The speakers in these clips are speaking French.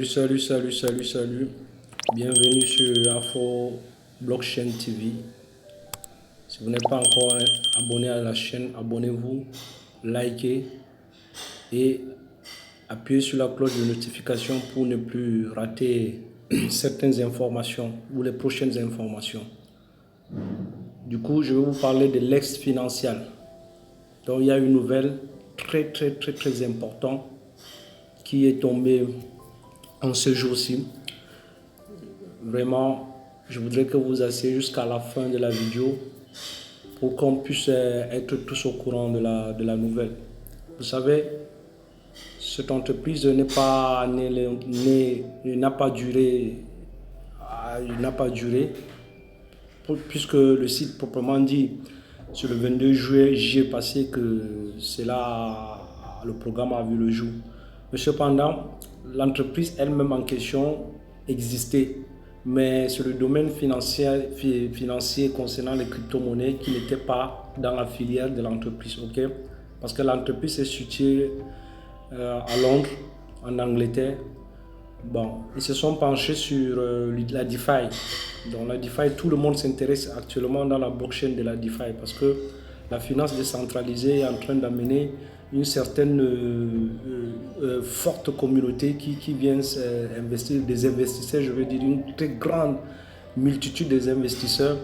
Salut. Bienvenue sur Afro Blockchain TV. Si vous n'êtes pas encore abonné à la chaîne, abonnez-vous, likez et appuyez sur la cloche de notification pour ne plus rater certaines informations ou les prochaines informations. Du coup, je vais vous parler de l'ex-financial. Donc, il y a une nouvelle très importante qui est tombée en ce jour-ci. Vraiment, je voudrais que vous asseyez jusqu'à la fin de la vidéo pour qu'on puisse être tous au courant de la nouvelle. Vous savez, cette entreprise n'a pas duré, puisque le site proprement dit, sur le 22 juillet passé, que c'est là le programme a vu le jour. Mais cependant, l'entreprise elle-même en question existait, mais sur le domaine financier concernant les crypto-monnaies qui n'était pas dans la filière de l'entreprise, ok? Parce que l'entreprise est située à Londres, en Angleterre. Bon, ils se sont penchés sur la DeFi. Donc la DeFi, tout le monde s'intéresse actuellement dans la blockchain de la DeFi parce que la finance décentralisée est en train d'amener une certaine forte communauté qui vient investir, des investisseurs, je veux dire une très grande multitude des investisseurs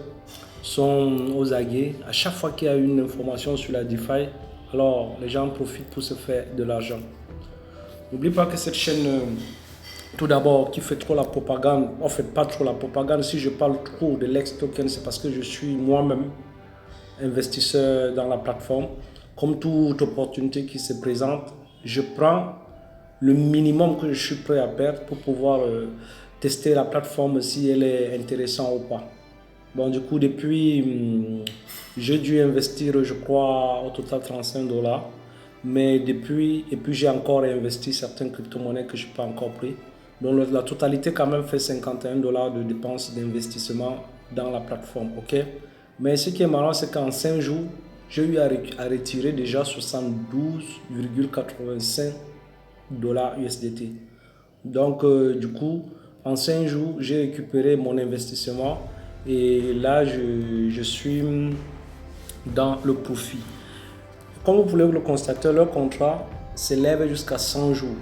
sont aux aguets. À chaque fois qu'il y a une information sur la DeFi, alors les gens profitent pour se faire de l'argent. N'oublie pas que cette chaîne, tout d'abord, qui fait trop la propagande, en fait pas trop la propagande, si je parle trop de l'ex-token, c'est parce que je suis moi-même investisseur dans la plateforme. Comme toute opportunité qui se présente, je prends le minimum que je suis prêt à perdre pour pouvoir tester la plateforme si elle est intéressante ou pas. Bon, du coup, depuis, j'ai dû investir, je crois, au total $35. Mais depuis, et puis j'ai encore investi certaines crypto-monnaies que je n'ai pas encore pris. Donc la totalité quand même fait $51 de dépenses d'investissement dans la plateforme, ok? Mais ce qui est marrant, c'est qu'en 5 jours, j'ai eu à retirer déjà 72,85 $ USDT. Donc du coup, en 5 jours, j'ai récupéré mon investissement et là, je suis dans le profit. Comme vous pouvez le constater, leur contrat s'élève jusqu'à 100 jours.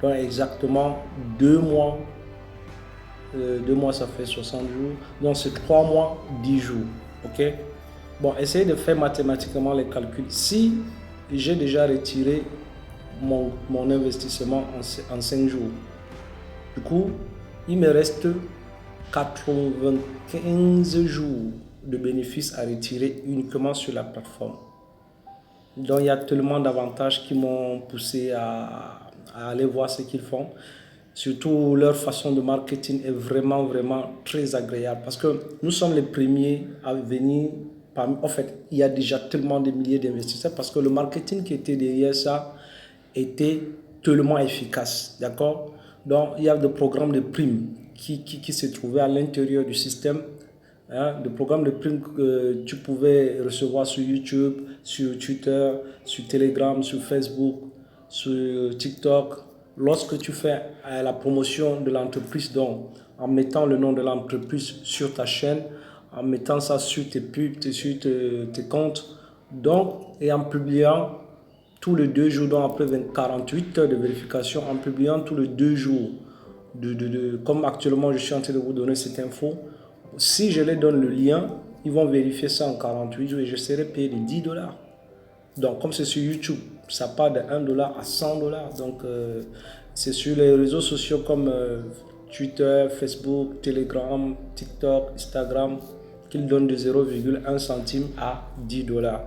Donc exactement 2 mois. 2 mois, ça fait 60 jours. Donc c'est 3 mois, 10 jours. Ok? Bon, essayez de faire mathématiquement les calculs. Si j'ai déjà retiré mon investissement en 5 jours, du coup, il me reste 95 jours de bénéfices à retirer uniquement sur la plateforme. Donc, il y a tellement d'avantages qui m'ont poussé à aller voir ce qu'ils font. Surtout, leur façon de marketing est vraiment très agréable parce que nous sommes les premiers à venir. En fait, il y a déjà tellement de milliers d'investisseurs parce que le marketing qui était derrière ça était tellement efficace. D'accord? Donc, il y a des programmes de primes qui se trouvaient à l'intérieur du système. Des programmes de primes que tu pouvais recevoir sur YouTube, sur Twitter, sur Telegram, sur Facebook, sur TikTok. Lorsque tu fais la promotion de l'entreprise, donc en mettant le nom de l'entreprise sur ta chaîne, en mettant ça sur tes pubs, sur tes comptes, donc, et en publiant tous les 2 jours, donc après 48 heures de vérification, en publiant tous les 2 jours, comme actuellement je suis en train de vous donner cette info, si je les donne le lien, ils vont vérifier ça en 48 jours et je serai payé de $10. Donc, comme c'est sur YouTube, ça part de $1 à $100. Donc, c'est sur les réseaux sociaux comme Twitter, Facebook, Telegram, TikTok, Instagram, qu'ils donnent de 0,1 centime à $10.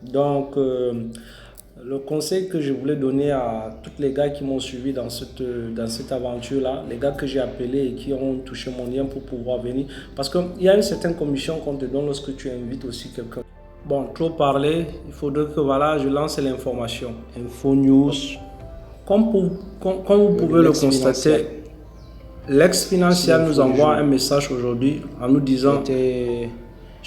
Donc, le conseil que je voulais donner à tous les gars qui m'ont suivi dans cette aventure-là, les gars que j'ai appelés et qui ont touché mon lien pour pouvoir venir, parce qu'il y a une certaine commission qu'on te donne lorsque tu invites aussi quelqu'un. Bon, trop parlé, il faudrait que voilà, je lance l'information. Info News. Comme vous pouvez le constater, l'ex-financial nous envoie un message aujourd'hui en nous disant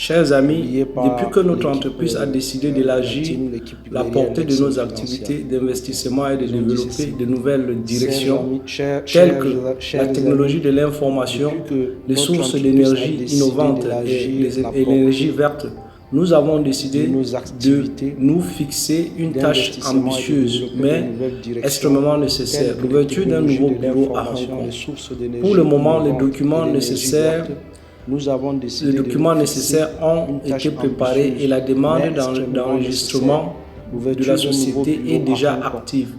Chers amis, N'oubliez pas depuis que notre l'équipe, entreprise a décidé d'élargir team, l'équipe la Ibérienne portée de d'Excel nos Financière. activités d'investissement et de Ils ont dit développer ceci. de nouvelles directions Chers telles que chers la technologie amis, de l'information, depuis que les notre sources entreprise a d'énergie décidé innovantes d'élargir la et l'énergie portée verte, nous avons décidé de nos de activités nous fixer une tâche d'investissement et de ambitieuse développer de mais nouvelles directions extrêmement nécessaire, telles que les l'ouverture d'un technologies nouveau de bureau à l'information, Hong les Kong. sources d'énergie Pour le moment, les innovantes documents et l'énergie nécessaires verte, nous avons les décidé documents de fixer nécessaires ont une tâche été préparés ambitieuse, et la demande mais extrêmement d'enregistrement nécessaire, de l'ouverture la d'un nouveau société bureau est déjà à Hong Kong. active.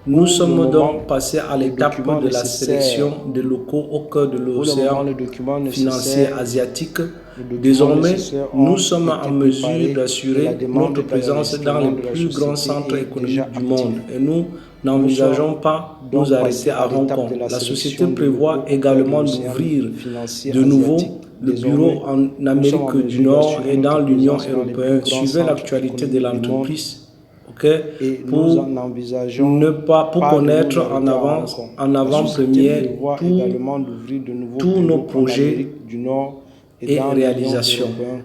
Pour Nous le sommes moment, donc passés à les l'étape documents de la nécessaires- sélection des locaux au cœur de Pour le moment, l'océan les documents financier nécessaires asiatique. documents Désormais, nécessaires ont nous sommes été en mesure préparés et d'assurer la demande notre présence dans les d'enregistrement de la plus grands société centres est économiques déjà du monde active. et nous n'envisageons pas donc nous arrêter passés à à Hong l'étape Kong. de la La société sélection des prévoit locaux également auprès de l'océan d'ouvrir financier de nouveau asiatique. le Désormais, bureau en nous sommes en Amérique mesure du Nord d'assurer et dans notre l'Union présence dans les plus européenne. grands Suivez centres l'actualité de économiques du monde. l'entreprise. Ok, Et nous pour en envisageons ne pas pour pas de connaître nous en arrêter à avance, Hong Kong. en La société avant-première prévoit pour également d'ouvrir de nouveaux tous bureaux nos en projets Amérique du Nord et dans l'Union réalisations. européenne.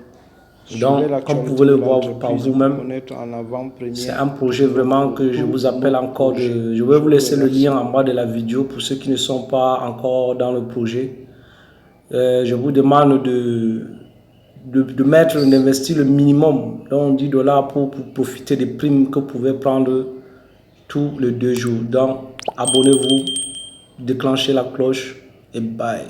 Suivez Donc, comme l'actualité vous pouvez le de voir par l'entreprise pour vous-même, connaître en avant-première c'est un projet vraiment que je tous vous appelle nos encore projets. de... Je vais vous laisser le remercie. lien en bas de la vidéo pour ceux qui ne sont pas encore dans le projet. Je vous demande de d'investir le minimum, donc 10 dollars pour profiter des primes que vous pouvez prendre tous les 2 jours. Donc, abonnez-vous, déclenchez la cloche et bye.